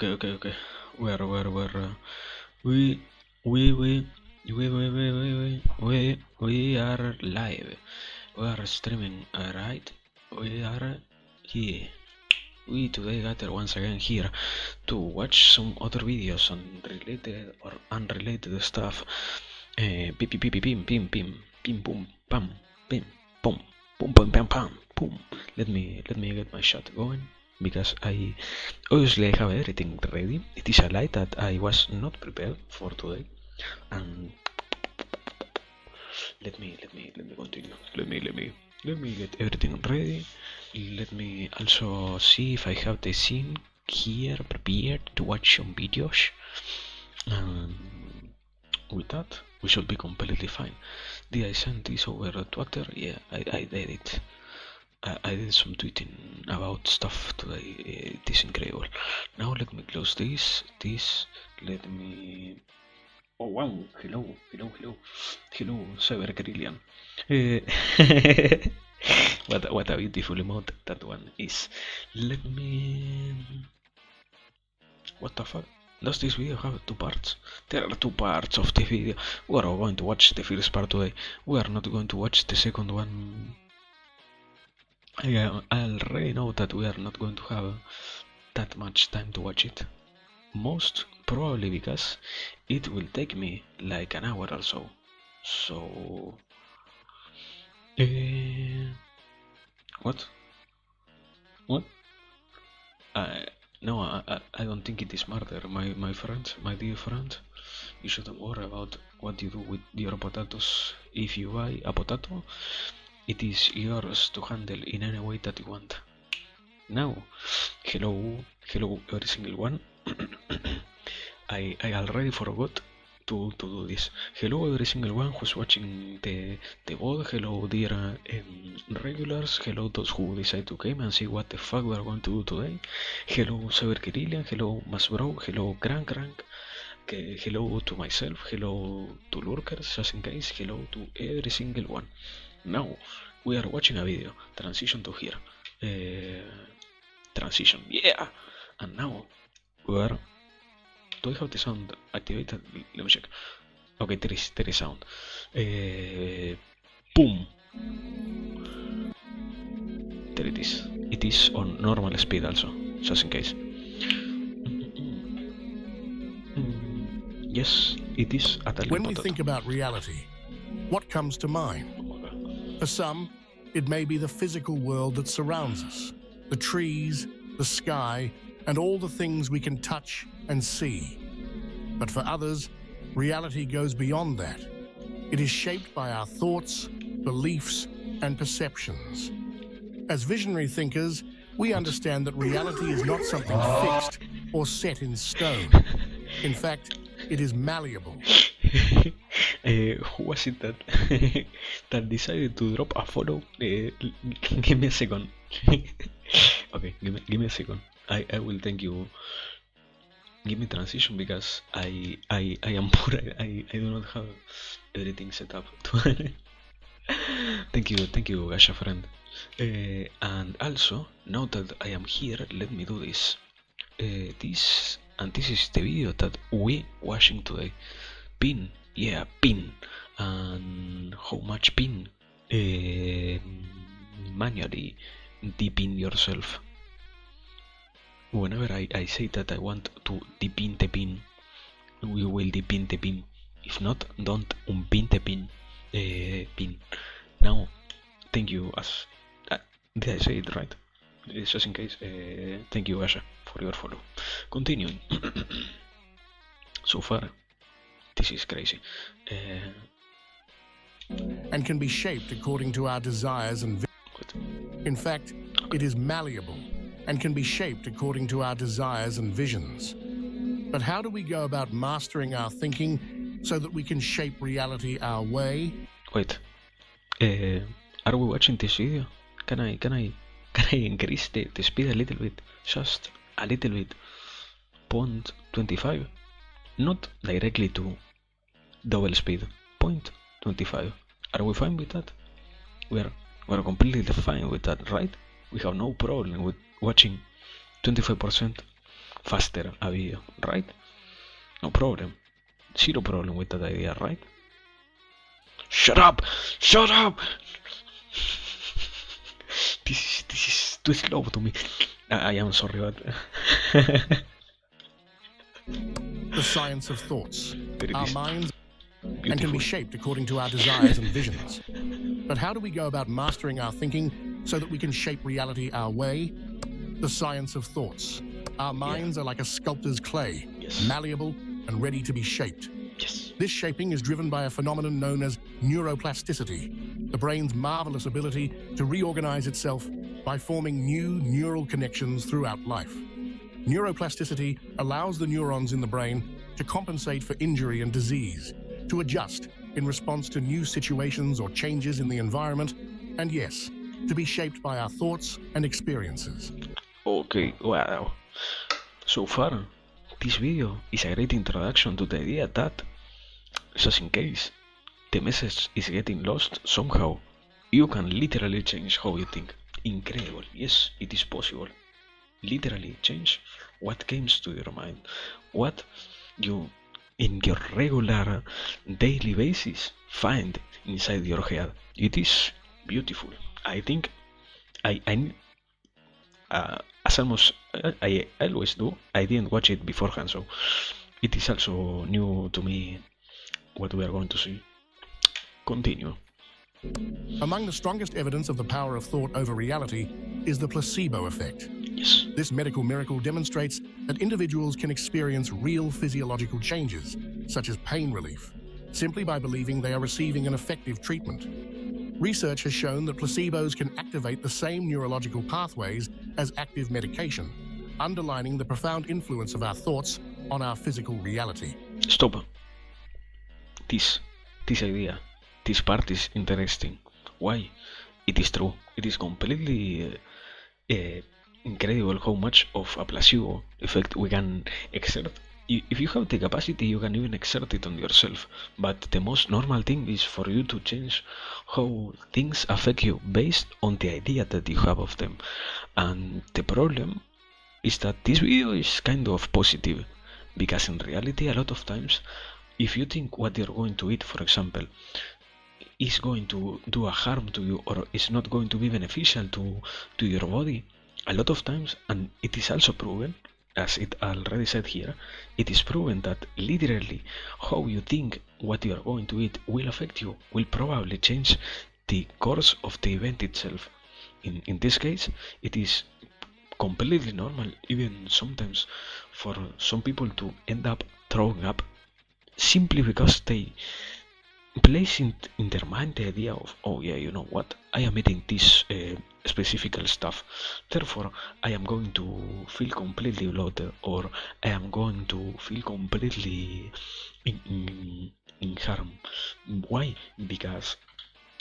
Okay. Where? We, we, we, we are live. We are streaming, right? We are here. We today gather once again here to watch some other videos on related or unrelated stuff. Pim, boom, pam, pim, boom, boom, pam, pam, boom. Let me get my shot going because obviously I have everything ready. It is a lie that I was not prepared for today, and let me continue. Let me get everything ready. Let me also see if I have the scene here prepared to watch some videos. With that, we should be completely fine. Did I send this over to Twitter? Yeah, I did it. I did some tweeting about stuff today. It is incredible. Now let me close this. Let me. Oh wow! Hello, Cyber Carillion. What a beautiful emote that one is. Let me. What the fuck? Does this video have two parts? There are two parts of the video. We are going to watch the first part today. We are not going to watch the second one. I already know that we are not going to have that much time to watch it. Most probably because it will take me like an hour or so. So... What? No, I don't think it is murder, my friend, my dear friend. You shouldn't worry about what you do with your potatoes. If you buy a potato, it is yours to handle in any way that you want. Now, hello every single one. I already forgot to do this. Hello every single one who's watching the VOD. Hello dear regulars. Hello those who decide to come and see what the fuck we are going to do today. Hello Cyber Kirillian. Hello Masbro. Hello Crank. Hello to myself. Hello to lurkers, just in case. Hello to every single one. Now we are watching a video. Transition to here. Transition. Yeah. And now we are. Do I have the sound activated? Let me check. Okay, there is sound. Boom. There it is. It is on normal speed also, just in case. Yes, it is at a When we think about reality, what comes to mind? For some, it may be the physical world that surrounds us, the trees, the sky, and all the things we can touch and see. But for others, reality goes beyond that. It is shaped by our thoughts, beliefs, and perceptions. As visionary thinkers, we understand that reality is not something fixed or set in stone. In fact, it is malleable. Who was it that that decided to drop a follow? Give me a second. Okay, give me a second. I will thank you. Give me transition because I am poor. I do not have everything set up. Thank you, Gasha friend. And also, now that I am here, let me do this. This is the video that we watching today. Pin, yeah, pin. And how much pin? Manually depin yourself. Whenever I say that I want to depin the pin, we will depin the pin. If not, don't unpin the pin. Pin. Now, thank you. Did I say it right? Just in case. Thank you, Asha, for your follow. Continuing. So far, this is crazy. And can be shaped according to our desires and in fact, it is malleable and can be shaped according to our desires and visions. But how do we go about mastering our thinking so that we can shape reality our way? Wait, are we watching this video? Can I increase the speed a little bit? Just a little bit. 0.25? Not directly to double speed. 0.25. Are we fine with that? We're completely fine with that, right? We have no problem with watching 25% faster a video, right? No problem. Zero problem with that idea, right? Shut up! Shut up! This is too slow to me. I am sorry, but The science of thoughts. there it Our is. minds Beautiful. and can be shaped according to our desires and visions. But how do we go about mastering our thinking so that we can shape reality our way? The science of thoughts. Our minds are like a sculptor's clay, Yes. malleable and ready to be shaped. Yes. This shaping is driven by a phenomenon known as neuroplasticity, the brain's marvelous ability to reorganize itself by forming new neural connections throughout life. Neuroplasticity allows the neurons in the brain to compensate for injury and disease, to adjust in response to new situations or changes in the environment, and yes, to be shaped by our thoughts and experiences. Okay, wow. So far, this video is a great introduction to the idea that, just in case the message is getting lost somehow, you can literally change how you think. Incredible. Yes, it is possible. Literally change what comes to your mind, what you in your regular daily basis find inside your head. It is beautiful. I think I as almost I always do. I didn't watch it beforehand, so it is also new to me what we are going to see. Continue. Among the strongest evidence of the power of thought over reality is the placebo effect. Yes. This medical miracle demonstrates that individuals can experience real physiological changes, such as pain relief, simply by believing they are receiving an effective treatment. Research has shown that placebos can activate the same neurological pathways as active medication, underlining the profound influence of our thoughts on our physical reality. Stop. This idea, this part is interesting. Why? It is true. It is completely incredible how much of a placebo effect we can exert. If you have the capacity, you can even exert it on yourself. But the most normal thing is for you to change how things affect you based on the idea that you have of them. And the problem is that this video is kind of positive, because in reality, a lot of times, if you think what you're going to eat, for example, is going to do a harm to you or is not going to be beneficial to your body, a lot of times, and it is also proven, as it already said here, it is proven that literally how you think what you are going to eat will affect you, will probably change the course of the event itself. In this case, it is completely normal, even sometimes, for some people to end up throwing up simply because they place in their mind the idea of, oh yeah, you know what, I am eating this specific stuff, therefore I am going to feel completely bloated, or I am going to feel completely in harm. Why? Because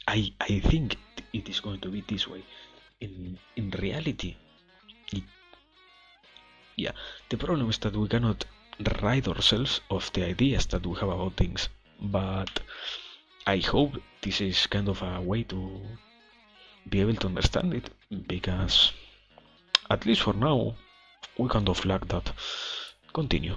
I think it is going to be this way. In reality, yeah, the problem is that we cannot rid ourselves of the ideas that we have about things, but I hope this is kind of a way to be able to understand it, because at least for now we kind of lack that. Continue.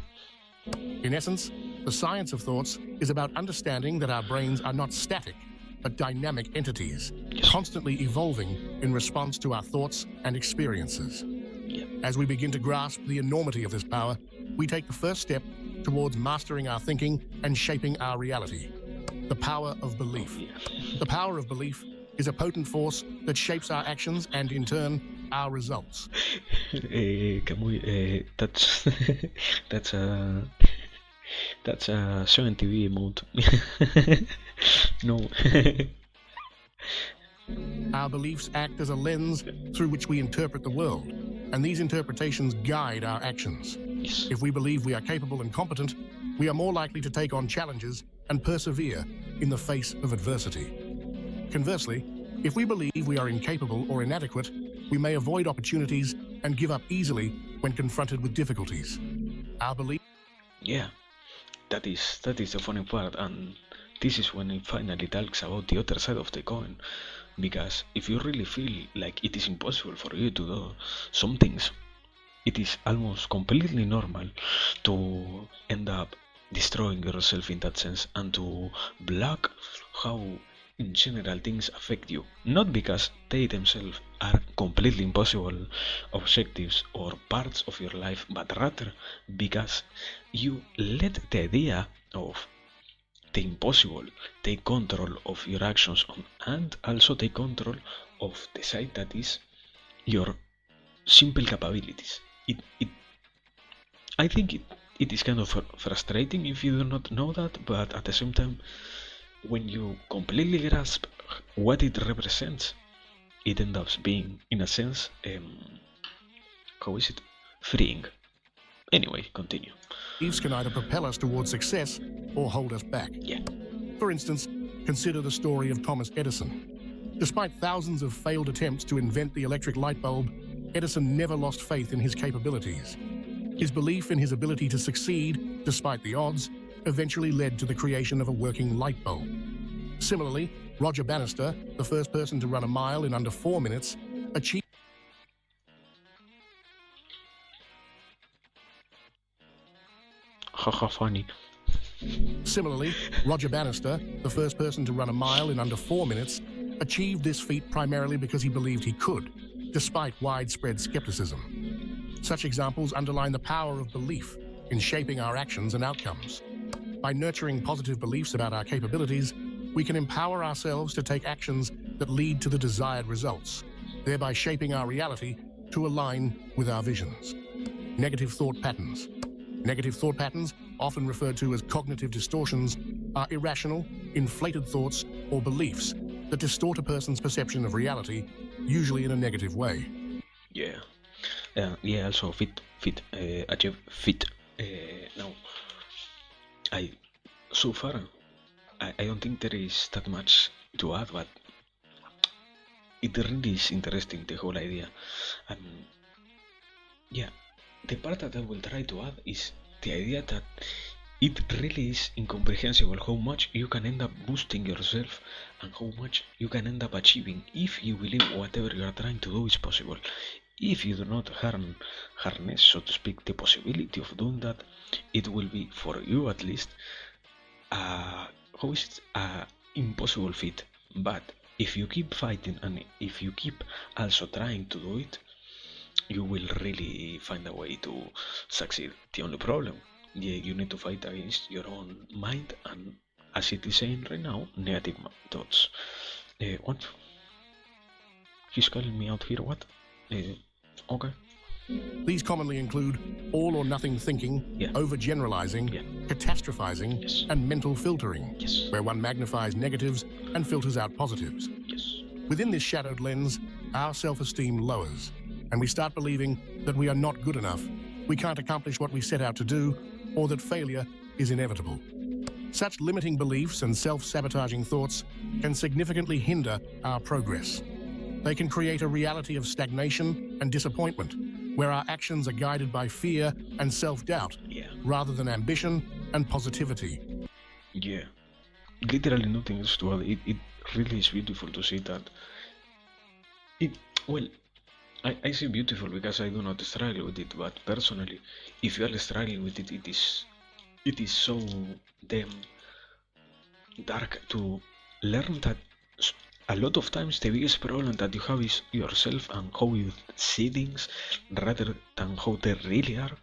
In essence, the science of thoughts is about understanding that our brains are not static, but dynamic entities, Yes. constantly evolving in response to our thoughts and experiences. Yeah. As we begin to grasp the enormity of this power, we take the first step towards mastering our thinking and shaping our reality. The power of belief. Yeah. The power of belief is a potent force that shapes our actions and, in turn, our results. Kamui, that's that's a 7 TV mode. No. Our beliefs act as a lens through which we interpret the world, and these interpretations guide our actions. Yes. If we believe we are capable and competent, we are more likely to take on challenges and persevere in the face of adversity. Conversely, if we believe we are incapable or inadequate, we may avoid opportunities and give up easily when confronted with difficulties. Our belief Yeah, that is the funny part, and this is when it finally talks about the other side of the coin. Because if you really feel like it is impossible for you to do some things, it is almost completely normal to end up destroying yourself in that sense and to block how in general things affect you, not because they themselves are completely impossible objectives or parts of your life, but rather because you let the idea of the impossible take control of your actions and also take control of the side that is your simple capabilities. I think it is kind of frustrating if you do not know that, but at the same time, when you completely grasp what it represents, it ends up being, in a sense, how is it? Freeing. Anyway, continue. Beliefs can either propel us towards success or hold us back. Yeah. For instance, consider the story of Thomas Edison. Despite thousands of failed attempts to invent the electric light bulb, Edison never lost faith in his capabilities. His belief in his ability to succeed, despite the odds, eventually led to the creation of a working light bulb. Similarly, Roger Bannister, the first person to run a mile in under 4 minutes, achieved Haha, funny. Similarly, Roger Bannister, the first person to run a mile in under 4 minutes, achieved this feat primarily because he believed he could, despite widespread skepticism. Such examples underline the power of belief in shaping our actions and outcomes. By nurturing positive beliefs about our capabilities, we can empower ourselves to take actions that lead to the desired results, thereby shaping our reality to align with our visions. Negative thought patterns. Negative thought patterns, often referred to as cognitive distortions, are irrational, inflated thoughts or beliefs that distort a person's perception of reality, usually in a negative way. Yeah. Yeah, also achieve fit. Now, I so far I don't think there is that much to add, but it really is interesting the whole idea. And yeah, the part that I will try to add is the idea that it really is incomprehensible how much you can end up boosting yourself and how much you can end up achieving if you believe whatever you are trying to do is possible. If you do not harness, so to speak, the possibility of doing that, it will be, for you at least, how is it, impossible feat. But if you keep fighting and if you keep also trying to do it, you will really find a way to succeed. The only problem, yeah, you need to fight against your own mind and, as it is saying right now, negative thoughts. What? He's calling me out here, what? Okay. These commonly include all or nothing thinking, overgeneralizing, catastrophizing, Yes. and mental filtering, Yes. where one magnifies negatives and filters out positives. Yes. Within this shadowed lens, our self-esteem lowers, and we start believing that we are not good enough, we can't accomplish what we set out to do, or that failure is inevitable. Such limiting beliefs and self-sabotaging thoughts can significantly hinder our progress. They can create a reality of stagnation and disappointment, where our actions are guided by fear and self-doubt, rather than ambition and positivity. Yeah. Literally nothing else to add. It really is beautiful to see that. Well, I say beautiful because I do not struggle with it, but personally, if you are struggling with it, it is so damn dark to learn that a lot of times the biggest problem that you have is yourself and how you see things rather than how they really are,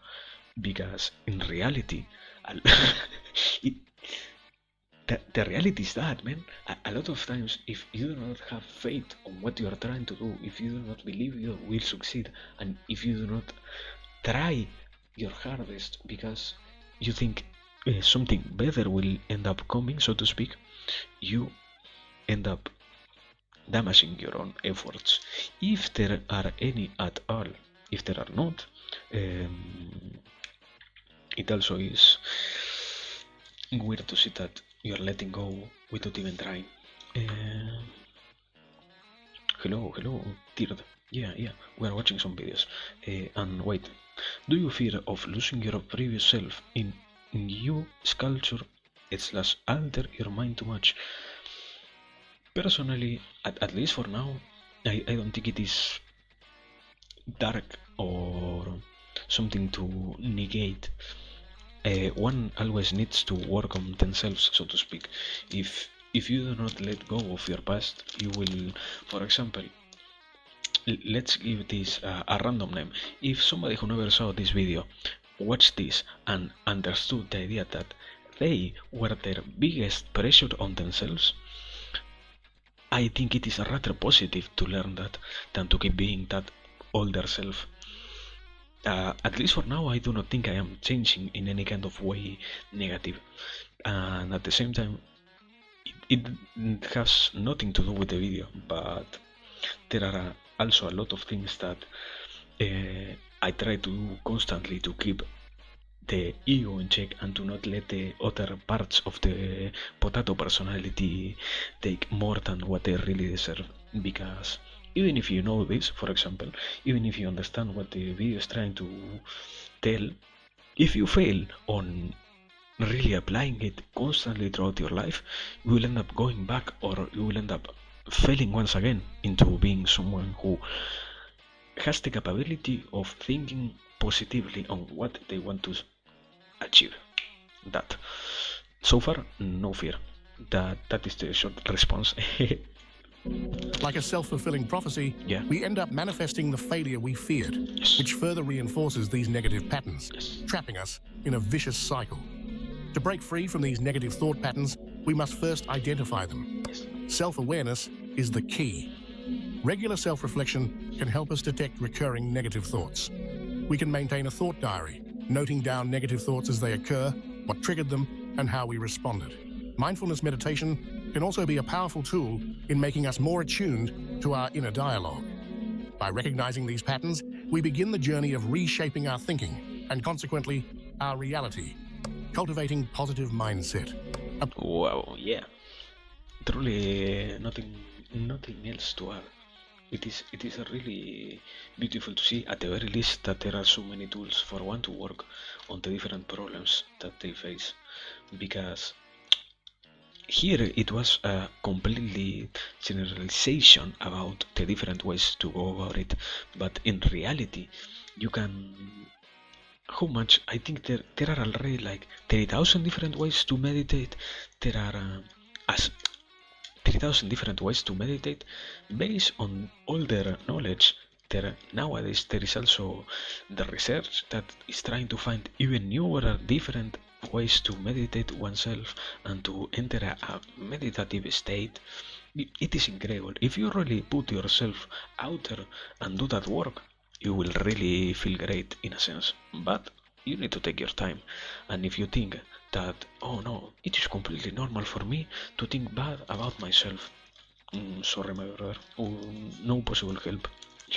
because in reality it, the reality is that, man, a lot of times if you do not have faith on what you are trying to do, if you do not believe you will succeed, and if you do not try your hardest because you think something better will end up coming, so to speak, you end up damaging your own efforts, if there are any at all. If there are not, it also is weird to see that you're letting go without even trying. Hello, Tird. Yeah, we are watching some videos. And wait, do you fear of losing your previous self in new sculpture slash alter your mind too much? Personally, at least for now, I don't think it is dark or something to negate. One always needs to work on themselves, so to speak. If you do not let go of your past, you will, for example, let's give this a random name. If somebody who never saw this video watched this and understood the idea that they were their biggest pressure on themselves, I think it is rather positive to learn that than to keep being that older self. At least for now, I do not think I am changing in any kind of way negative. And at the same time, it has nothing to do with the video, but there are also a lot of things that I try to do constantly to keep the ego in check and to not let the other parts of the potato personality take more than what they really deserve. Because even if you know this, for example, even if you understand what the video is trying to tell, if you fail on really applying it constantly throughout your life, you will end up going back, or you will end up failing once again into being someone who has the capability of thinking positively on what they want to achieve. That. So far, no fear. That is the short response. Like a self-fulfilling prophecy, Yeah. we end up manifesting the failure we feared, Yes. which further reinforces these negative patterns, Yes. trapping us in a vicious cycle. To break free from these negative thought patterns, we must first identify them. Yes. Self-awareness is the key. Regular self-reflection can help us detect recurring negative thoughts. We can maintain a thought diary, noting down negative thoughts as they occur, what triggered them, and how we responded. Mindfulness meditation can also be a powerful tool in making us more attuned to our inner dialogue. By recognizing these patterns, we begin the journey of reshaping our thinking and consequently our reality, cultivating positive mindset. Wow, yeah. Truly, nothing else to add. It is really beautiful to see, at the very least, that there are so many tools for one to work on the different problems that they face. Because here it was a completely generalization about the different ways to go about it, but in reality, you can. How much? I think there are already like 30,000 different ways to meditate. There are as 30,000 different ways to meditate based on all their knowledge. Nowadays there is also the research that is trying to find even newer different ways to meditate oneself and to enter a meditative state. It is incredible. If you really put yourself out there and do that work, you will really feel great in a sense. But you need to take your time. And if you think that, oh no, it is completely normal for me to think bad about myself, sorry, my brother, no possible help.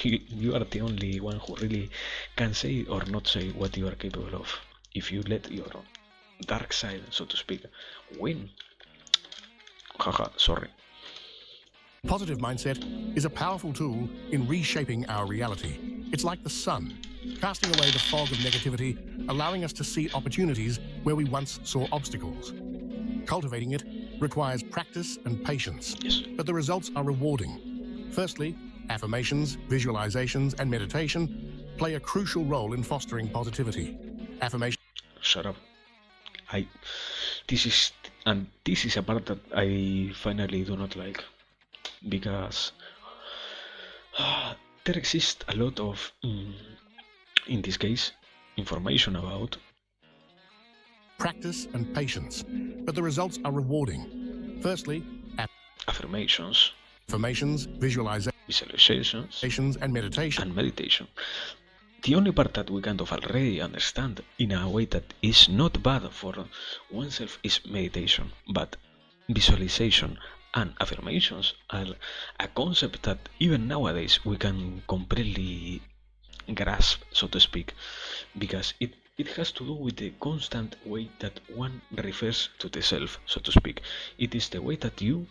You are the only one who really can say or not say what you are capable of. If you let your dark side, so to speak, win, haha, sorry. Positive mindset is a powerful tool in reshaping our reality. It's like the sun, casting away the fog of negativity, allowing us to see opportunities where we once saw obstacles. Cultivating it requires practice and patience, Yes. but the results are rewarding. Firstly, affirmations, visualizations, and meditation play a crucial role in fostering positivity. Affirmations. Shut up. I. This is a part that I finally do not like, because there exists a lot of, in this case, information about Practice and patience, but the results are rewarding. Firstly, affirmations, affirmations, visualizations, visualizations, and meditation. and meditation. The only part that we kind of already understand in a way that is not bad for oneself is meditation, but visualization and affirmations are a concept that even nowadays we can completely grasp, so to speak, because it has to do with the constant way that one refers to the self, so to speak. It is the way that you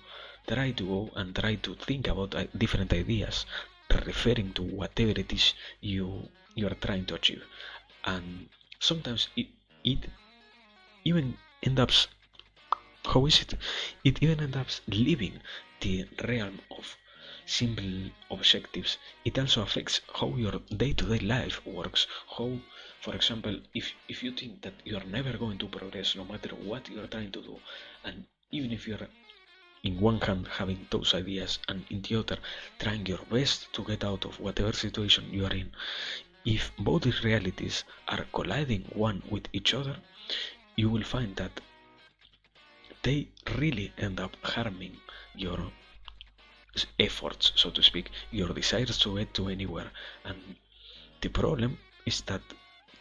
try to go and try to think about different ideas, referring to whatever it is you are trying to achieve. And sometimes it even ends up, how is it? It even ends up leaving the realm of simple objectives, it also affects how your day-to-day life works. How, for example, if you think that you're never going to progress no matter what you're trying to do, and even if you're in one hand having those ideas and in the other trying your best to get out of whatever situation you are in, if both these realities are colliding one with each other, you will find that they really end up harming your efforts, so to speak, your desires to get to anywhere. And the problem is that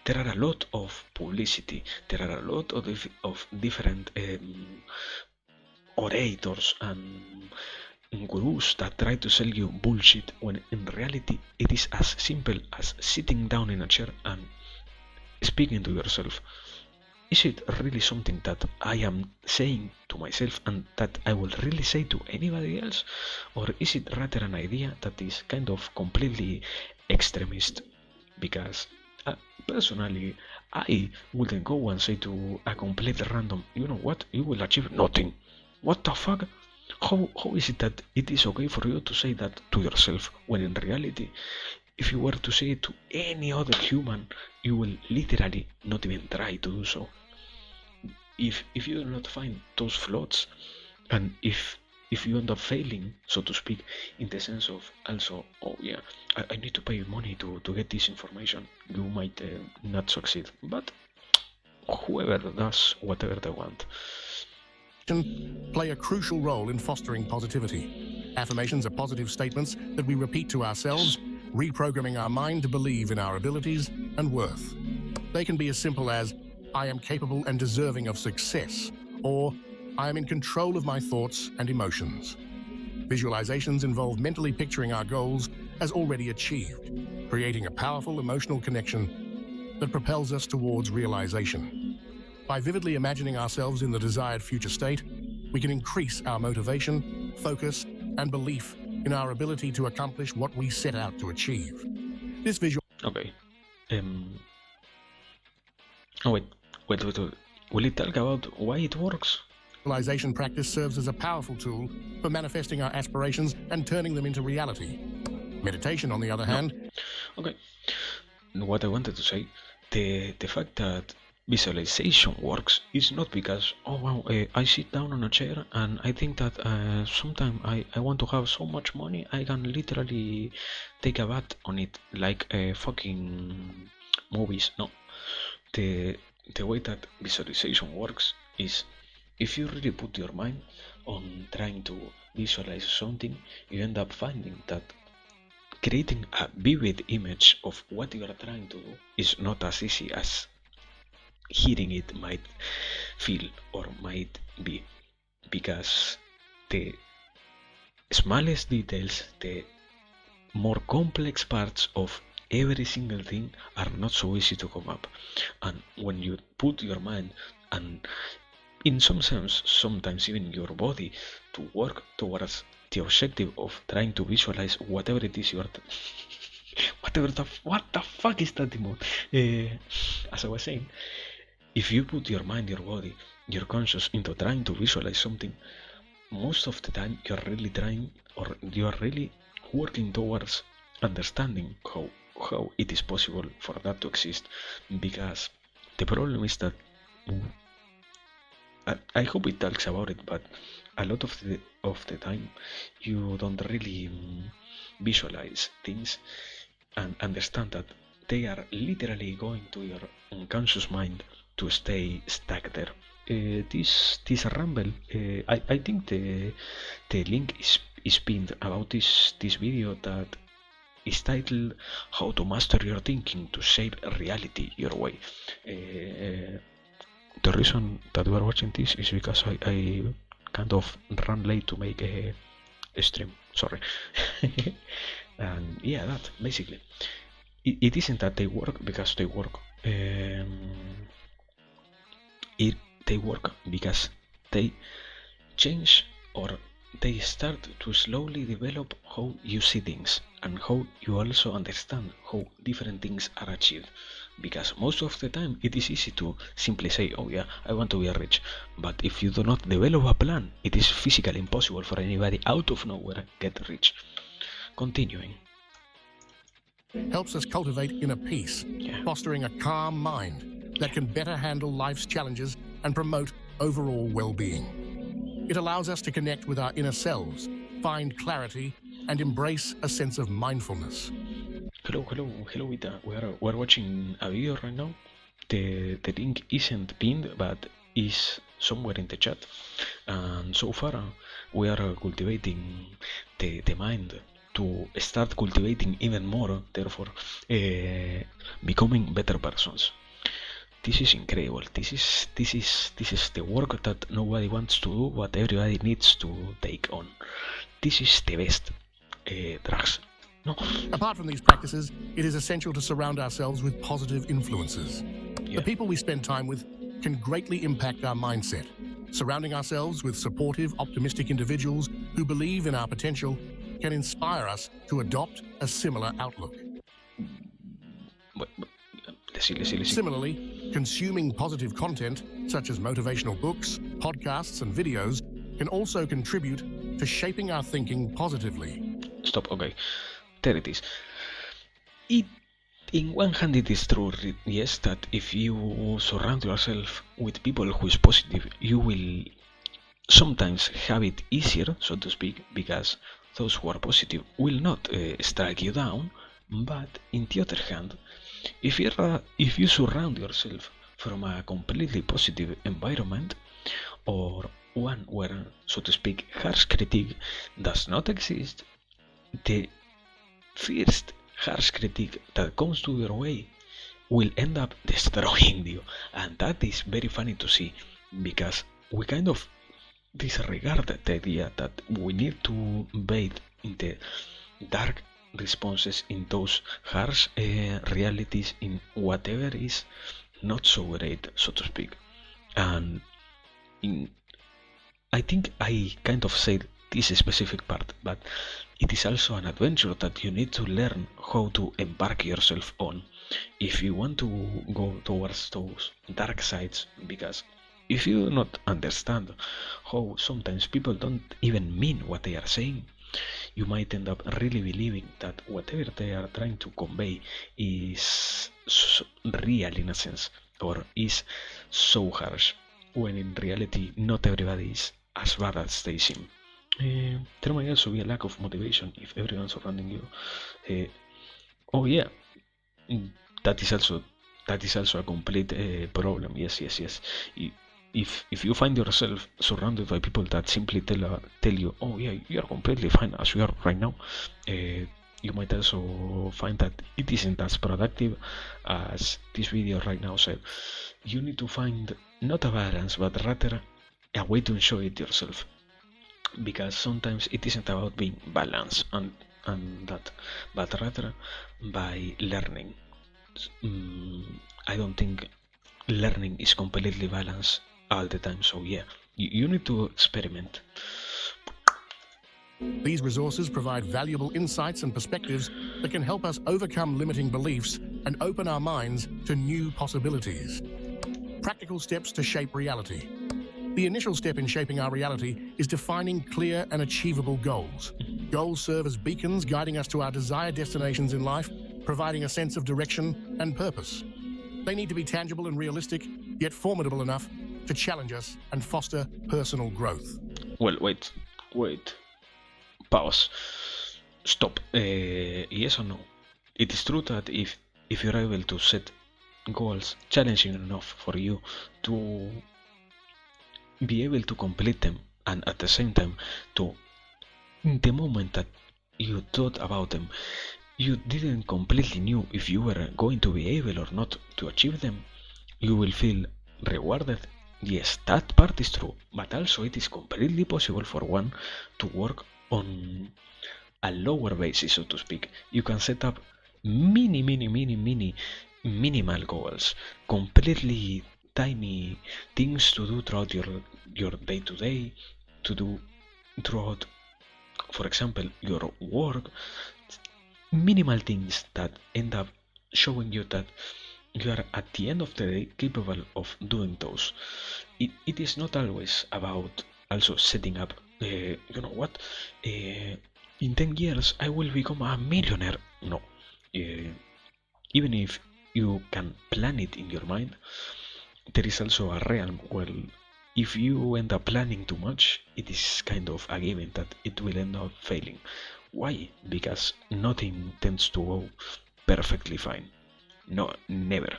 there are a lot of publicity, there are a lot of different orators and gurus that try to sell you bullshit when in reality it is as simple as sitting down in a chair and speaking to yourself. Is it really something that I am saying to myself and that I will really say to anybody else? Or is it rather an idea that is kind of completely extremist? Because personally, I wouldn't go and say to a complete random, you know what, you will achieve nothing. What the fuck? How is it that it is okay for you to say that to yourself when in reality, if you were to say it to any other human, you will literally not even try to do so. If you do not find those flaws, and if you end up failing, so to speak, in the sense of also, oh yeah, I need to pay money to get this information, you might not succeed. But whoever does whatever they want. Play a crucial role in fostering positivity. Affirmations are positive statements that we repeat to ourselves, reprogramming our mind to believe in our abilities and worth. They can be as simple as, I am capable and deserving of success, or I am in control of my thoughts and emotions. Visualizations involve mentally picturing our goals as already achieved, creating a powerful emotional connection that propels us towards realization. By vividly imagining ourselves in the desired future state, we can increase our motivation, focus, and belief in our ability to accomplish what we set out to achieve. This visual... Okay. Oh, wait. Will it talk about why it works? Visualization practice serves as a powerful tool for manifesting our aspirations and turning them into reality. Meditation, on the other hand... Okay. What I wanted to say, the fact that visualization works is not because, oh wow, I sit down on a chair and I think that sometime I want to have so much money I can literally take a bath on it like fucking movies. No, the way that visualization works is if you really put your mind on trying to visualize something, you end up finding that creating a vivid image of what you are trying to do is not as easy as hearing it might feel or might be, because the smallest details, the more complex parts of every single thing are not so easy to come up. And when you put your mind and in some sense sometimes even your body to work towards the objective of trying to visualize whatever it is you are what the fuck is that demon? As I was saying, if you put your mind, your body, your conscious into trying to visualize something, most of the time you're really trying or you're really working towards understanding how it is possible for that to exist. Because the problem is that I hope it talks about it, but a lot of the time you don't really visualize things and understand that they are literally going to your unconscious mind to stay stuck there. This rumble, I think the link is pinned about this video that is titled "How to Master Your Thinking to Shape Reality Your Way." The reason that we are watching this is because I kind of ran late to make a stream. Sorry. And yeah, that basically. It isn't that they work because they work. They work because they change or they start to slowly develop how you see things and how you also understand how different things are achieved. Because most of the time it is easy to simply say, oh yeah, I want to be rich. But if you do not develop a plan, it is physically impossible for anybody out of nowhere get rich. continuing. Helps us cultivate inner peace, Yeah. fostering a calm mind that can better handle life's challenges and promote overall well-being. It allows us to connect with our inner selves, find clarity, and embrace a sense of mindfulness. Hello, Ita. We're watching a video right now. The link isn't pinned, but is somewhere in the chat. And so far, we are cultivating the mind to start cultivating even more, therefore, becoming better persons. This is incredible. This is the work that nobody wants to do, but everybody needs to take on. This is the best. Drugs. No. Apart from these practices, it is essential to surround ourselves with positive influences. Yeah. The people we spend time with can greatly impact our mindset. Surrounding ourselves with supportive, optimistic individuals who believe in our potential can inspire us to adopt a similar outlook. Let's see. Similarly, consuming positive content, such as motivational books, podcasts, and videos, can also contribute to shaping our thinking positively. Stop, okay. There it is. In one hand, it is true, yes, that if you surround yourself with people who is positive, you will sometimes have it easier, so to speak, because those who are positive will not strike you down. But in the other hand, if you surround yourself from a completely positive environment, or one where, so to speak, harsh critique does not exist, the first harsh critique that comes to your way will end up destroying you. And that is very funny to see, because we kind of disregard the idea that we need to bathe in the dark responses, in those harsh realities, in whatever is not so great, so to speak. And I think I kind of said this specific part, but it is also an adventure that you need to learn how to embark yourself on if you want to go towards those dark sides, because if you do not understand how sometimes people don't even mean what they are saying, you might end up really believing that whatever they are trying to convey is real in a sense, or is so harsh, when in reality not everybody is as bad as they seem. There might also be a lack of motivation if everyone surrounding you. Oh yeah, that is also a complete problem. Yes. If you find yourself surrounded by people that simply tell you, oh yeah, you are completely fine as you are right now, you might also find that it isn't as productive as this video right now said. You need to find not a balance, but rather a way to enjoy it yourself, because sometimes it isn't about being balanced and that, but rather by learning. I don't think learning is completely balanced all the time, so yeah, you need to experiment. These resources provide valuable insights and perspectives that can help us overcome limiting beliefs and open our minds to new possibilities. Practical steps to shape reality. The initial step in shaping our reality is defining clear and achievable goals. Goals serve as beacons guiding us to our desired destinations in life, providing a sense of direction and purpose. They need to be tangible and realistic, yet formidable enough to challenge us and foster personal growth. Well, wait. Pause. Stop. Yes or no? It is true that if you're able to set goals challenging enough for you to be able to complete them, and at the same time, to the moment that you thought about them, you didn't completely knew if you were going to be able or not to achieve them, you will feel rewarded. Yes, that part is true, but also it is completely possible for one to work on a lower basis, so to speak. You can set up minimal goals, completely tiny things to do throughout your day to day, to do throughout, for example, your work. Minimal things that end up showing you that you are at the end of the day capable of doing those. It is not always about also setting up, you know what, in 10 years I will become a millionaire. No. Uh, Even if you can plan it in your mind, there is also a realm where if you end up planning too much, it is kind of a given that it will end up failing. Why? Because nothing tends to go perfectly fine. No, never.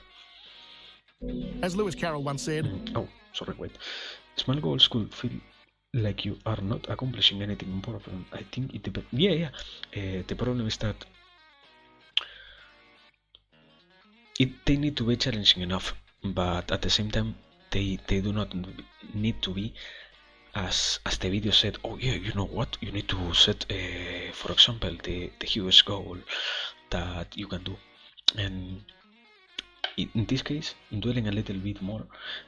As Lewis Carroll once said, Oh, sorry, wait. Small goals could feel like you are not accomplishing anything important. I think it depends. Yeah. The problem is that they need to be challenging enough, but at the same time, they do not need to be as the video said. Oh yeah, you know what? You need to set, for example, the huge goal that you can do, and in this case, dwelling a little bit more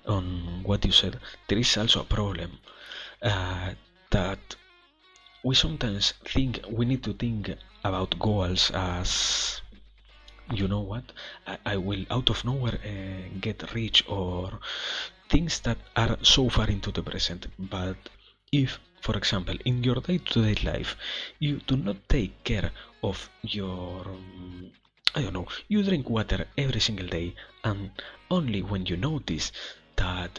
on what you said, there is also a problem that we sometimes think we need to think about goals as, you know what, I will out of nowhere get rich, or things that are so far into the present. But if, for example, in your day-to-day life, you do not take care of your, I don't know, you drink water every single day, and only when you notice that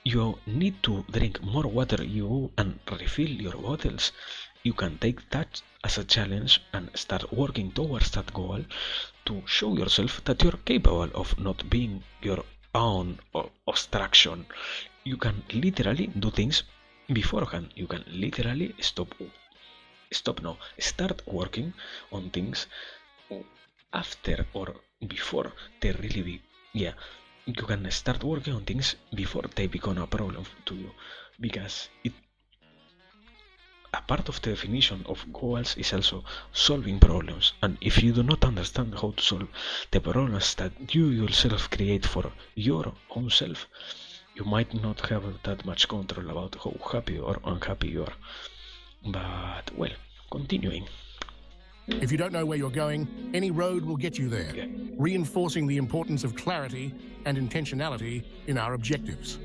you need to drink more water and refill your bottles, you can take that as a challenge and start working towards that goal to show yourself that you're capable of not being your own obstruction. You can literally do things beforehand. You can literally start working on things after or before they really be, yeah, you can start working on things before they become a problem to you, because a part of the definition of goals is also solving problems, and if you do not understand how to solve the problems that you yourself create for your own self, you might not have that much control about how happy or unhappy you are. But well, continuing. if you don't know where you're going, any road will get you there, Yeah. reinforcing the importance of clarity and intentionality in our objectives.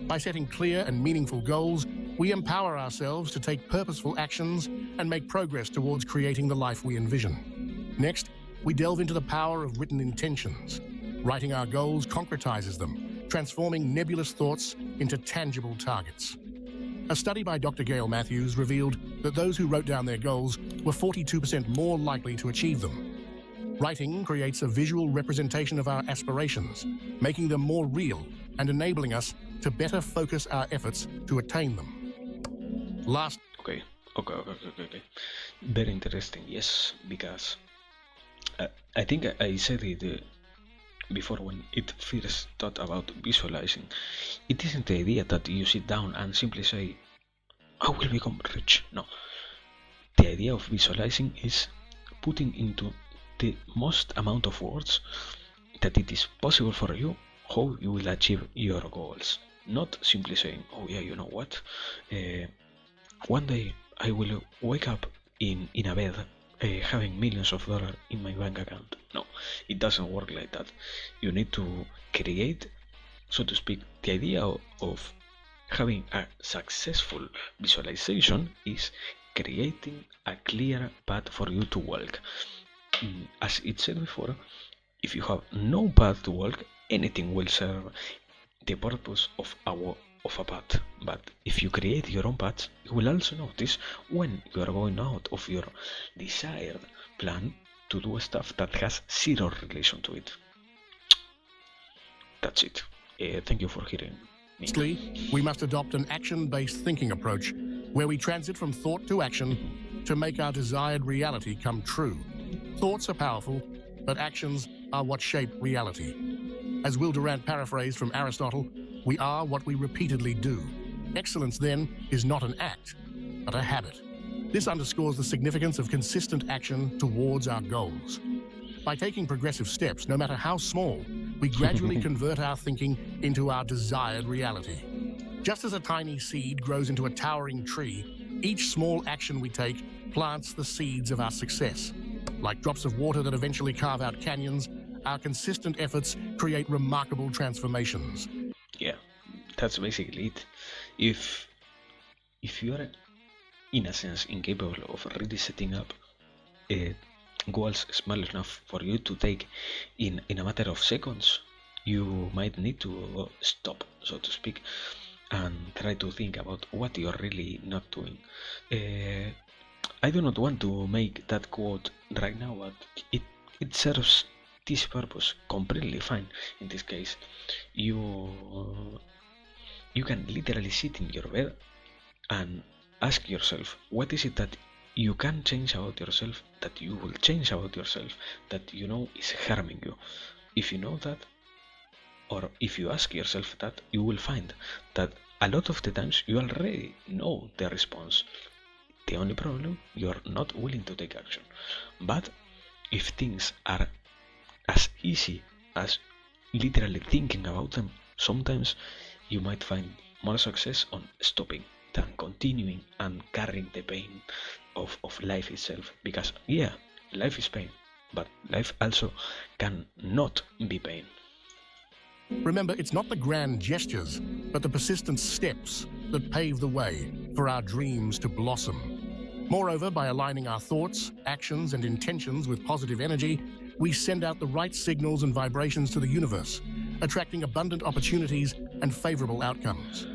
By setting clear and meaningful goals, we empower ourselves to take purposeful actions and make progress towards creating the life we envision. Next, we delve into the power of written intentions. Writing our goals concretizes them, transforming nebulous thoughts into tangible targets. A study by Dr. Gail Matthews revealed that those who wrote down their goals were 42% more likely to achieve them. Writing creates a visual representation of our aspirations, making them more real and enabling us to better focus our efforts to attain them. Okay. Very interesting, yes, because I think I said it before when it first thought about visualizing. It isn't the idea that you sit down and simply say, I will become rich. No. The idea of visualizing is putting into the most amount of words that it is possible for you how you will achieve your goals. Not simply saying, oh yeah, you know what, one day I will wake up in a bed having millions of dollars in my bank account. No, it doesn't work like that. You need to create, so to speak, the idea of having a successful visualization is creating a clear path for you to walk. As it said before, if you have no path to walk, anything will serve the purpose of a path. But if you create your own path, you will also notice when you are going out of your desired plan to do stuff that has zero relation to it. That's it. Thank you for hearing me. Lastly, we must adopt an action-based thinking approach where we transit from thought to action to make our desired reality come true. Thoughts are powerful, but actions are what shape reality. As Will Durant paraphrased from Aristotle, we are what we repeatedly do. Excellence, then, is not an act, but a habit. This underscores the significance of consistent action towards our goals. By taking progressive steps, no matter how small, we gradually convert our thinking into our desired reality. Just as a tiny seed grows into a towering tree, each small action we take plants the seeds of our success. Like drops of water that eventually carve out canyons, our consistent efforts create remarkable transformations. Yeah, that's basically it. If you're in a sense, incapable of really setting up goals small enough for you to take in a matter of seconds, you might need to stop, so to speak, and try to think about what you're really not doing. I do not want to make that quote right now, but it serves this purpose completely fine. In this case, you can literally sit in your bed and ask yourself, what is it that you can change about yourself, that you will change about yourself, that you know is harming you. If you know that, or if you ask yourself that, you will find that a lot of the times you already know the response. The only problem, you're not willing to take action. But if things are as easy as literally thinking about them, sometimes you might find more success on stopping than continuing and carrying the pain of life itself. Because yeah, life is pain, but life also can not be pain. Remember, it's not the grand gestures, but the persistent steps that pave the way for our dreams to blossom. Moreover, by aligning our thoughts, actions, and intentions with positive energy, we send out the right signals and vibrations to the universe, attracting abundant opportunities and favorable outcomes.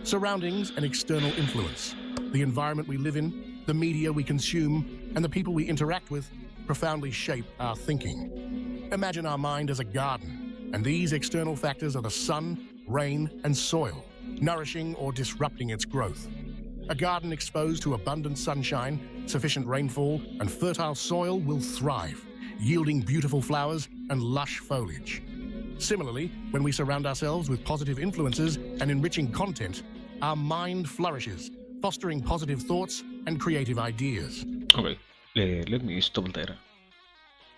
Surroundings and external influence, the environment we live in, the media we consume, and the people we interact with profoundly shape our thinking. Imagine our mind as a garden, and these external factors are the sun, rain, and soil, nourishing or disrupting its growth. A garden exposed to abundant sunshine, sufficient rainfall, and fertile soil will thrive, yielding beautiful flowers and lush foliage. Similarly, when we surround ourselves with positive influences and enriching content, our mind flourishes, fostering positive thoughts and creative ideas. Okay, let me stop there.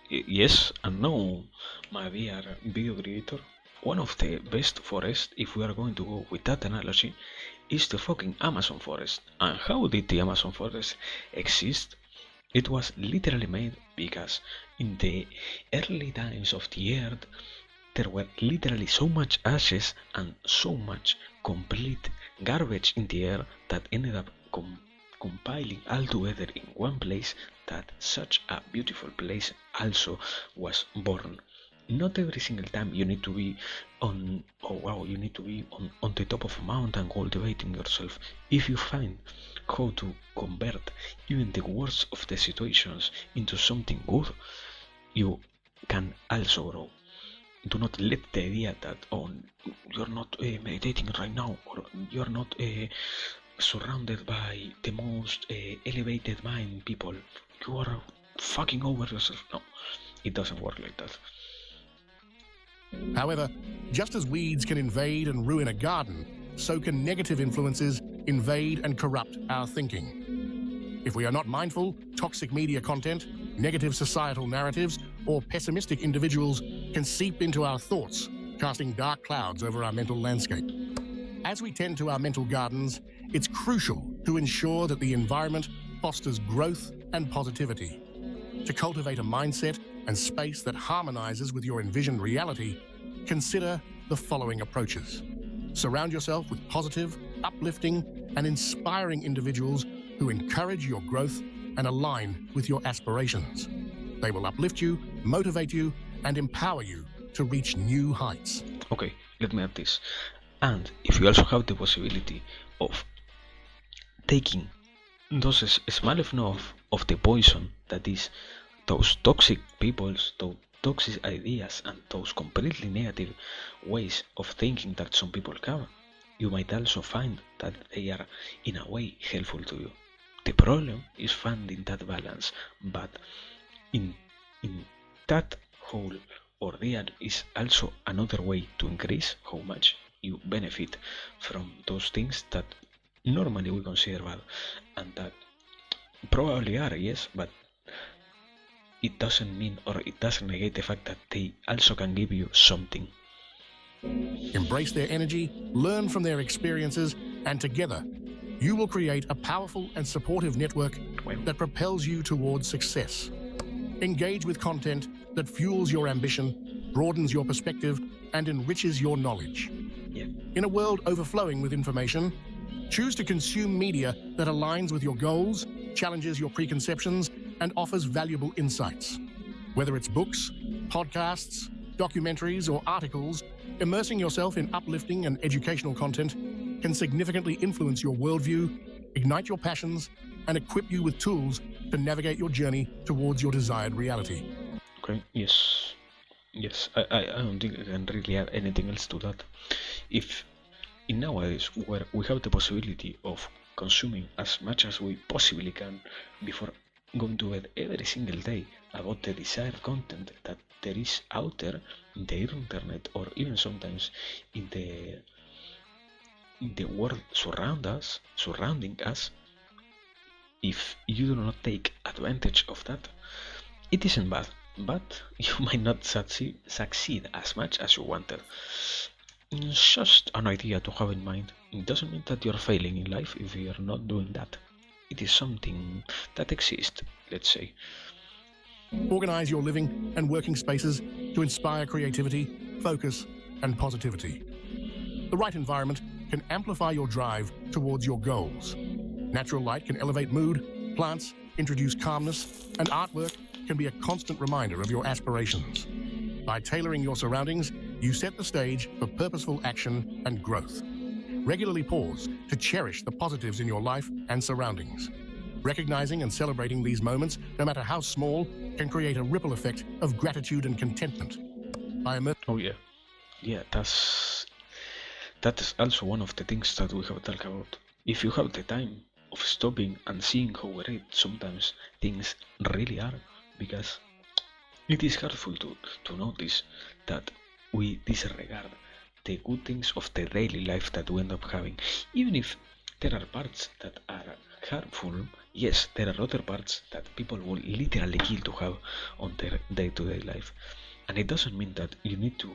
Yes and no, my dear video creator. One of the best forests, if we are going to go with that analogy, is the fucking Amazon forest. And how did the Amazon forest exist? It was literally made because in the early times of the earth, there were literally so much ashes and so much complete garbage in the air that ended up compiling all together in one place, that such a beautiful place also was born. Not every single time you need to be on, oh wow, you need to be on the top of a mountain cultivating yourself. If you find how to convert even the worst of the situations into something good, you can also grow. Do not let the idea that, oh, you're not meditating right now, or you're not surrounded by the most elevated mind people, you are fucking over yourself. No, it doesn't work like that. However, just as weeds can invade and ruin a garden, so can negative influences invade and corrupt our thinking. If we are not mindful, toxic media content, negative societal narratives, or pessimistic individuals can seep into our thoughts, casting dark clouds over our mental landscape. As we tend to our mental gardens, it's crucial to ensure that the environment fosters growth and positivity. To cultivate a mindset and space that harmonizes with your envisioned reality, consider the following approaches. Surround yourself with positive, uplifting, and inspiring individuals who encourage your growth and align with your aspirations. They will uplift you, motivate you, and empower you to reach new heights. Okay, let me add this. And if you also have the possibility of taking doses small enough of the poison that is those toxic peoples, those toxic ideas, and those completely negative ways of thinking that some people have, you might also find that they are in a way helpful to you. The problem is finding that balance, but in that whole ordeal is also another way to increase how much you benefit from those things that normally we consider bad, and that probably are, yes, but it doesn't mean, or it doesn't negate the fact that they also can give you something. Embrace their energy, learn from their experiences, and together, you will create a powerful and supportive network that propels you towards success. Engage with content that fuels your ambition, broadens your perspective, and enriches your knowledge. Yeah. In a world overflowing with information, Choose to consume media that aligns with your goals, challenges your preconceptions, and offers valuable insights. Whether it's books, podcasts, documentaries, or articles, immersing yourself in uplifting and educational content can significantly influence your worldview, ignite your passions, and equip you with tools to navigate your journey towards your desired reality. Okay, yes. Yes, I don't think I can really add anything else to that. If in nowadays where we have the possibility of consuming as much as we possibly can before going to bed every single day about the desired content that there is out there in the internet or even sometimes in the world surrounding us, if you do not take advantage of that, it isn't bad, but you might not succeed as much as you wanted. It's just an idea to have in mind. It doesn't mean that you're failing in life if you're not doing that. It is something that exists, let's say. Organize your living and working spaces to inspire creativity, focus, and positivity. The right environment can amplify your drive towards your goals. Natural light can elevate mood, plants introduce calmness, and artwork can be a constant reminder of your aspirations. By tailoring your surroundings, you set the stage for purposeful action and growth. Regularly pause to cherish the positives in your life and surroundings. Recognizing and celebrating these moments, no matter how small, can create a ripple effect of gratitude and contentment. Oh yeah, that's also one of the things that we have talked about. If you have the time of stopping and seeing how great sometimes things really are, because it is hurtful to notice that we disregard the good things of the daily life that we end up having. Even if there are parts that are harmful, yes, there are other parts that people will literally kill to have on their day-to-day life. And it doesn't mean that you need to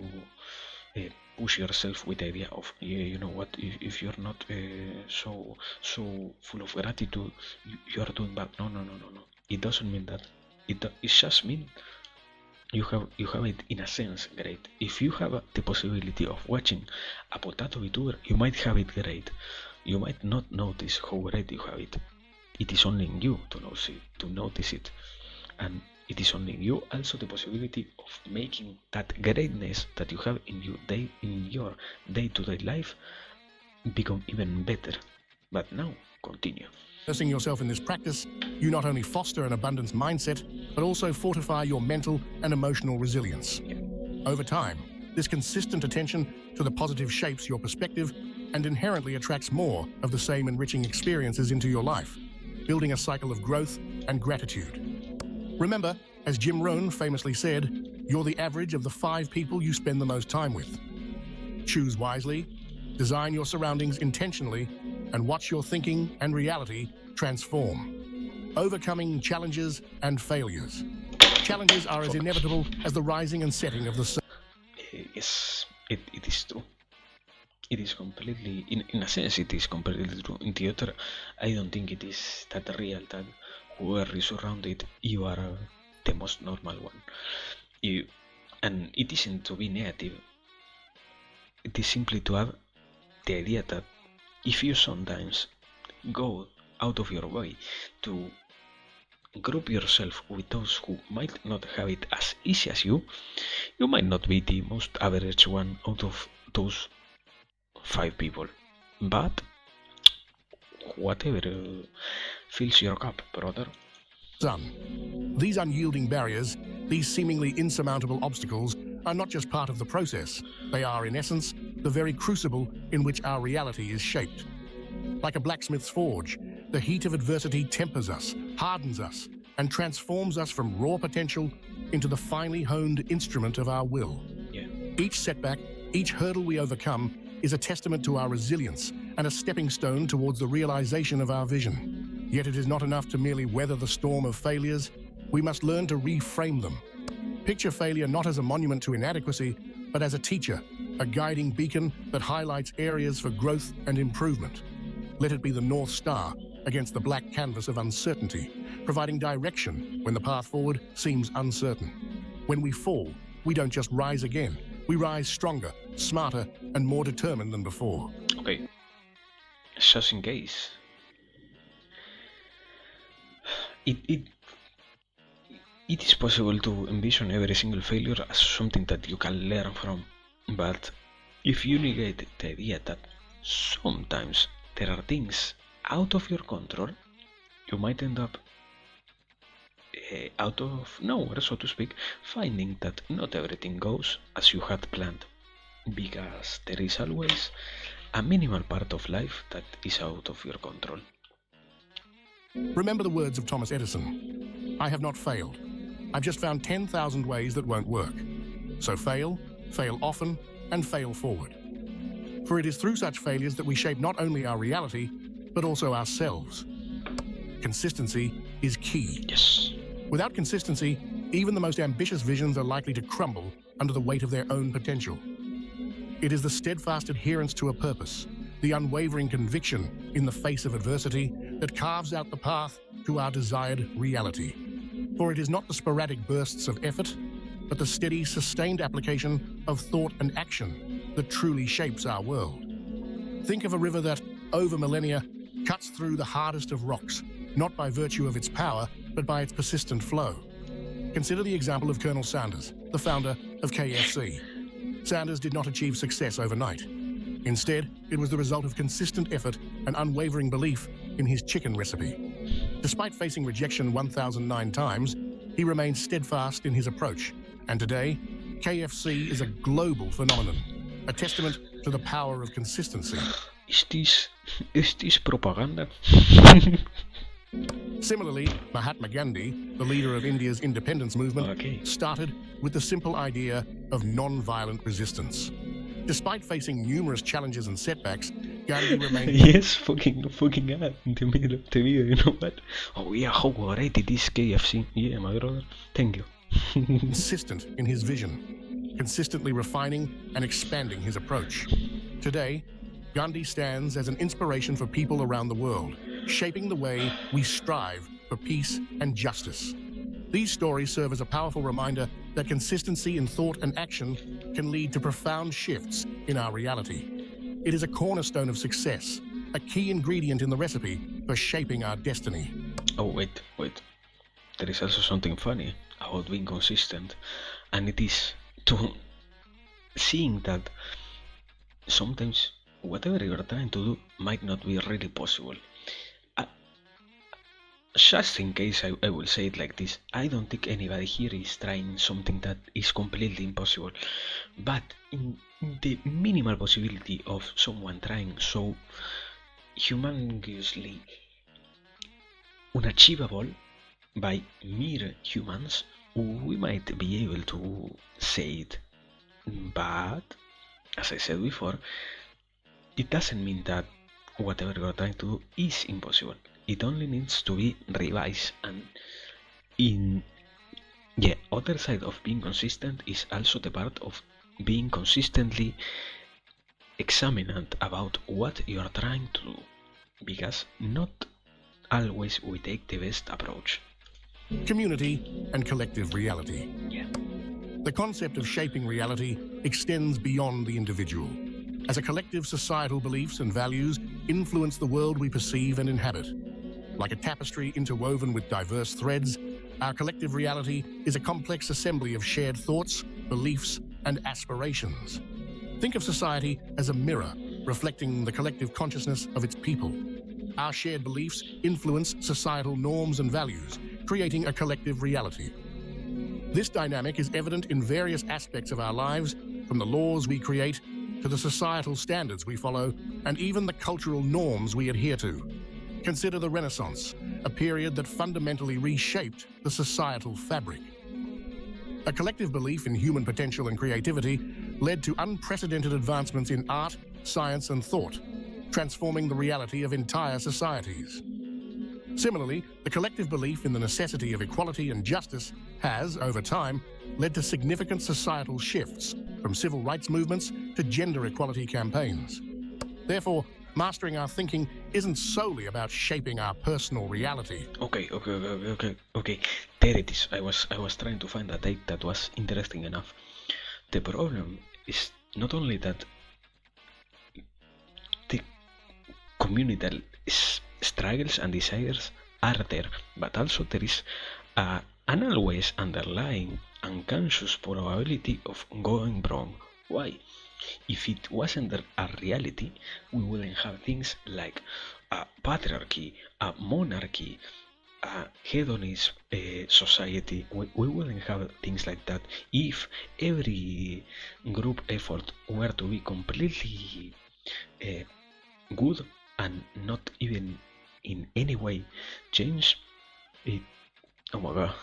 push yourself with the idea of, yeah, you know what, if you're not so full of gratitude, you are doing bad. No. It doesn't mean that. It just means you have it in a sense great. If you have the possibility of watching a potato Vtuber, you might have it great. You might not notice how great you have it. It is only in you to notice it, and it is only in you also the possibility of making that greatness that you have in your day-to-day life become even better. But now, continue. Immersing yourself in this practice, you not only foster an abundance mindset, but also fortify your mental and emotional resilience. Over time, this consistent attention to the positive shapes your perspective and inherently attracts more of the same enriching experiences into your life, building a cycle of growth and gratitude. Remember, as Jim Rohn famously said, you're the average of the 5 people you spend the most time with. Choose wisely, design your surroundings intentionally, and watch your thinking and reality transform. Overcoming challenges and failures. Challenges are as inevitable as the rising and setting of the sun. Yes, it is true. It is completely, in a sense, it is completely true. In the other, I don't think it is that real that whoever is around it, you are the most normal one. And it isn't to be negative. It is simply to add the idea that if you sometimes go out of your way to group yourself with those who might not have it as easy as you might not be the most average one out of those 5 people. But whatever fills your cup, brother. Sun. These unyielding barriers, these seemingly insurmountable obstacles, are not just part of the process. They are, in essence, the very crucible in which our reality is shaped. Like a blacksmith's forge, the heat of adversity tempers us, hardens us, and transforms us from raw potential into the finely honed instrument of our will. Yeah. Each setback, each hurdle we overcome, is a testament to our resilience and a stepping stone towards the realization of our vision. Yet it is not enough to merely weather the storm of failures. We must learn to reframe them. Picture failure not as a monument to inadequacy, but as a teacher, a guiding beacon that highlights areas for growth and improvement. Let it be the North Star against the black canvas of uncertainty, providing direction when the path forward seems uncertain. When we fall, we don't just rise again. We rise stronger, smarter, and more determined than before. Okay. just in case. It it is possible to envision every single failure as something that you can learn from, but if you negate the idea that sometimes there are things out of your control, you might end up out of nowhere, so to speak, finding that not everything goes as you had planned, because there is always a minimal part of life that is out of your control. Remember the words of Thomas Edison. I have not failed. I've just found 10,000 ways that won't work. So fail often, and fail forward. For it is through such failures that we shape not only our reality, but also ourselves. Consistency is key. Yes. Without consistency, even the most ambitious visions are likely to crumble under the weight of their own potential. It is the steadfast adherence to a purpose, the unwavering conviction in the face of adversity that carves out the path to our desired reality. For it is not the sporadic bursts of effort, but the steady, sustained application of thought and action that truly shapes our world. Think of a river that, over millennia, cuts through the hardest of rocks, not by virtue of its power, but by its persistent flow. Consider the example of Colonel Sanders, the founder of KFC. Sanders did not achieve success overnight. Instead, it was the result of consistent effort and unwavering belief in his chicken recipe. Despite facing rejection 1,009 times, he remained steadfast in his approach. And today, KFC is a global phenomenon, a testament to the power of consistency. Is this propaganda? Similarly, Mahatma Gandhi, the leader of India's independence movement, started with the simple idea of non-violent resistance. Despite facing numerous challenges and setbacks, Gandhi remained Yes, fucking ad in the middle of the video, you know what? Oh yeah, how great it is KFC. Yeah, my brother. Thank you. consistent in his vision, consistently refining and expanding his approach. Today, Gandhi stands as an inspiration for people around the world, shaping the way we strive for peace and justice. These stories serve as a powerful reminder that consistency in thought and action can lead to profound shifts in our reality. It is a cornerstone of success, a key ingredient in the recipe for shaping our destiny. Oh, wait. There is also something funny about being consistent, and it is to seeing that sometimes whatever you are trying to do might not be really possible. Just in case, I will say it like this. I don't think anybody here is trying something that is completely impossible. But in the minimal possibility of someone trying so humongously unachievable by mere humans, we might be able to say it. But, as I said before, it doesn't mean that whatever you're trying to do is impossible. It only needs to be revised, and in the other side of being consistent is also the part of being consistently examined about what you are trying to do, because not always we take the best approach. Community and collective reality. Yeah. The concept of shaping reality extends beyond the individual, as a collective societal beliefs and values influence the world we perceive and inhabit. Like a tapestry interwoven with diverse threads, our collective reality is a complex assembly of shared thoughts, beliefs, and aspirations. Think of society as a mirror reflecting the collective consciousness of its people. Our shared beliefs influence societal norms and values, creating a collective reality. This dynamic is evident in various aspects of our lives, from the laws we create to the societal standards we follow, and even the cultural norms we adhere to. Consider the Renaissance, a period that fundamentally reshaped the societal fabric. A collective belief in human potential and creativity led to unprecedented advancements in art, science, and thought, transforming the reality of entire societies. Similarly, the collective belief in the necessity of equality and justice has, over time, led to significant societal shifts, from civil rights movements to gender equality campaigns. Therefore, mastering our thinking isn't solely about shaping our personal reality. Okay. There it is. I was trying to find a date that was interesting enough. The problem is not only that the communal struggles and desires are there, but also there is an always underlying unconscious probability of going wrong. Why? If it wasn't a reality, we wouldn't have things like a patriarchy, a monarchy, a hedonist society. We wouldn't have things like that if every group effort were to be completely good and not even in any way change it. Oh my god.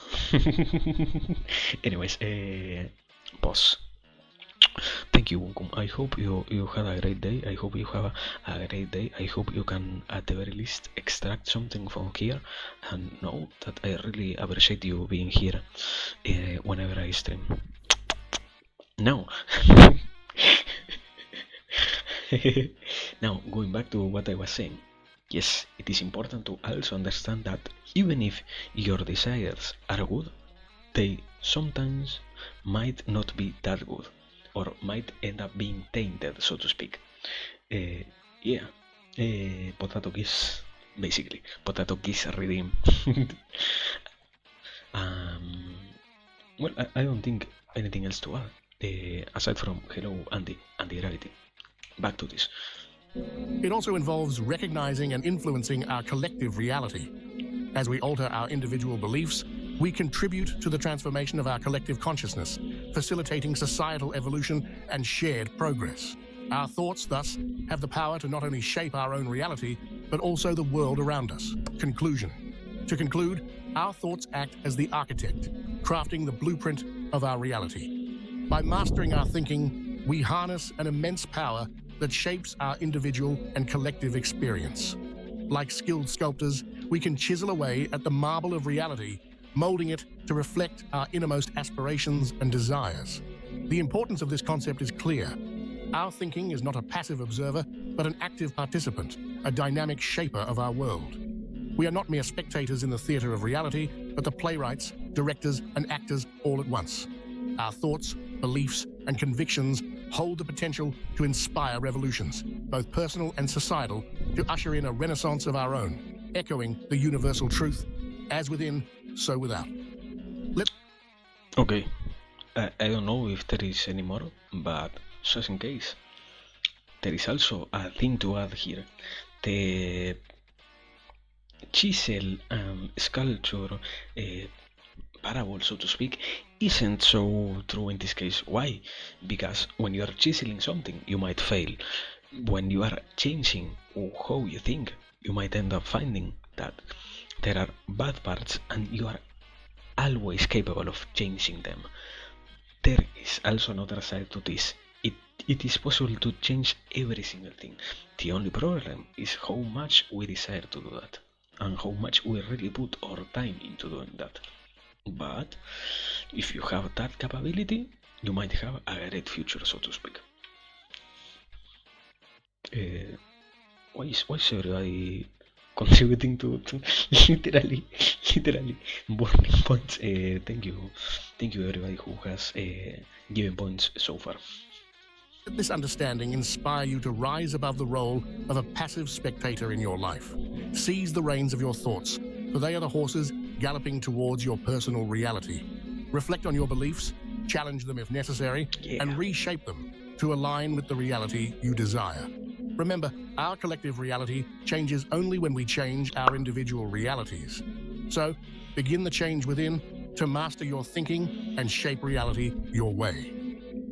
Anyways, pause. Thank you, Wunkum. I hope you had a great day. I hope you have a great day. I hope you can, at the very least, extract something from here and know that I really appreciate you being here whenever I stream. Now, now going back to what I was saying. Yes, it is important to also understand that even if your desires are good, they sometimes might not be that good, or might end up being tainted, so to speak. Yeah, potato kiss, basically. Potato kiss redeem. um, well, I don't think anything else to add, aside from hello, Andy Gravity. Back to this. It also involves recognizing and influencing our collective reality. As we alter our individual beliefs, we contribute to the transformation of our collective consciousness, facilitating societal evolution and shared progress. Our thoughts, thus, have the power to not only shape our own reality, but also the world around us. Conclusion. To conclude, our thoughts act as the architect, crafting the blueprint of our reality. By mastering our thinking, we harness an immense power that shapes our individual and collective experience. Like skilled sculptors, we can chisel away at the marble of reality, molding it to reflect our innermost aspirations and desires. The importance of this concept is clear. Our thinking is not a passive observer, but an active participant, a dynamic shaper of our world. We are not mere spectators in the theater of reality, but the playwrights, directors, and actors all at once. Our thoughts, beliefs, and convictions hold the potential to inspire revolutions, both personal and societal, to usher in a renaissance of our own, echoing the universal truth, as within, so without. Okay, I don't know if there is any more, but just in case, there is also a thing to add here. The chisel sculpture parable, so to speak, isn't so true in this case. Why? Because when you are chiseling something, you might fail. When you are changing how you think, you might end up finding that there are bad parts and you are always capable of changing them. There is also another side to this. It is possible to change every single thing. The only problem is how much we desire to do that and how much we really put our time into doing that. But if you have that capability, you might have a great future, so to speak. Why is everybody contributing to literally burning points? Thank you everybody who has given points so far. Let this understanding inspire you to rise above the role of a passive spectator in your life. Seize the reins of your thoughts, for they are the horses galloping towards your personal reality. Reflect on your beliefs, challenge them if necessary, and reshape them to align with the reality you desire. Remember, our collective reality changes only when we change our individual realities. So, begin the change within to master your thinking and shape reality your way.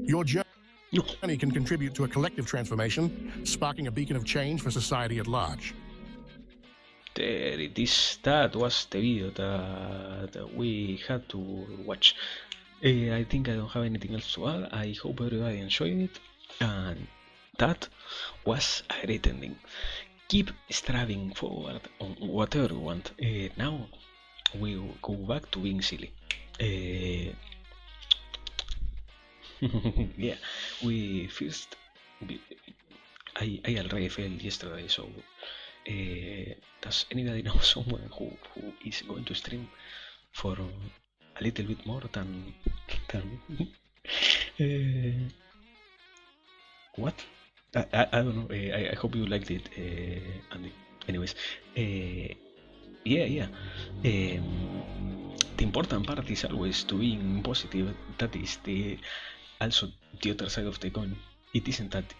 Your journey can contribute to a collective transformation, sparking a beacon of change for society at large. There it is. That was the video that we had to watch. I think I don't have anything else to add. I hope everybody enjoyed it, and that was a great ending. Keep striving forward on whatever you want. Now we'll go back to being silly. Yeah, we first. I already failed yesterday, so does anybody know someone who is going to stream for a little bit more than what? I don't know. I hope you liked it, Andy. Anyways, yeah. The important part is always to being positive. That is the also the other side of the coin. It isn't that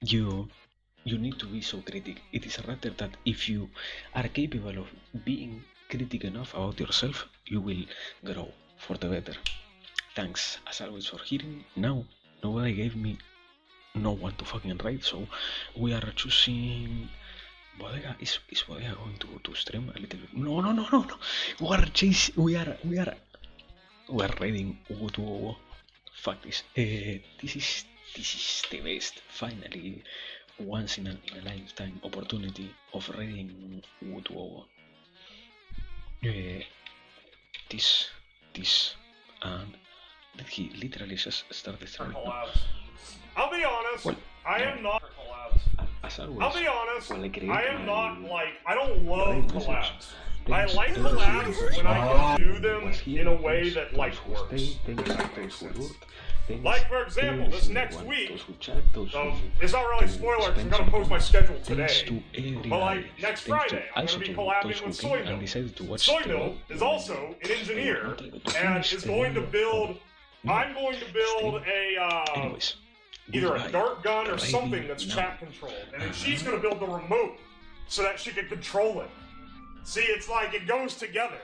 you you need to be so critical. It is rather that if you are capable of being critical enough about yourself, you will grow for the better. Thanks as always for hearing. Now nobody gave me no one to fucking write, so we are choosing. Bodega is Bodega going to stream a little bit? No. We are chasing. We are reading Ugo. Fuck this. This is the best. Finally, once in a lifetime opportunity of reading Ugo. Uh, this and that he literally just started streaming. I'll be honest. Well, I no. am not collabs. As always, I'll be honest. well, I am not like. I don't love collabs. I Thanks like to those collabs who when I can do them was here, in a way those- that those like who works. stay, thanks If to that those makes who sense. worked, thanks Like, for example, every this single next one, week, those who chat, those who it's not really a spoiler because I'm gonna post my schedule thanks today. to everybody. But like next Thanks to Friday, I'm also gonna be to collabing those who with came Soy and Milk. decided to watch Soy the Milk is also an engineer not able to and finish is the going to video. build. No, I'm going to build anyways, either a goodbye. dart gun or Ready something that's now. chat controlled, and then she's gonna build the remote so that she can control it. See, it's like it goes together.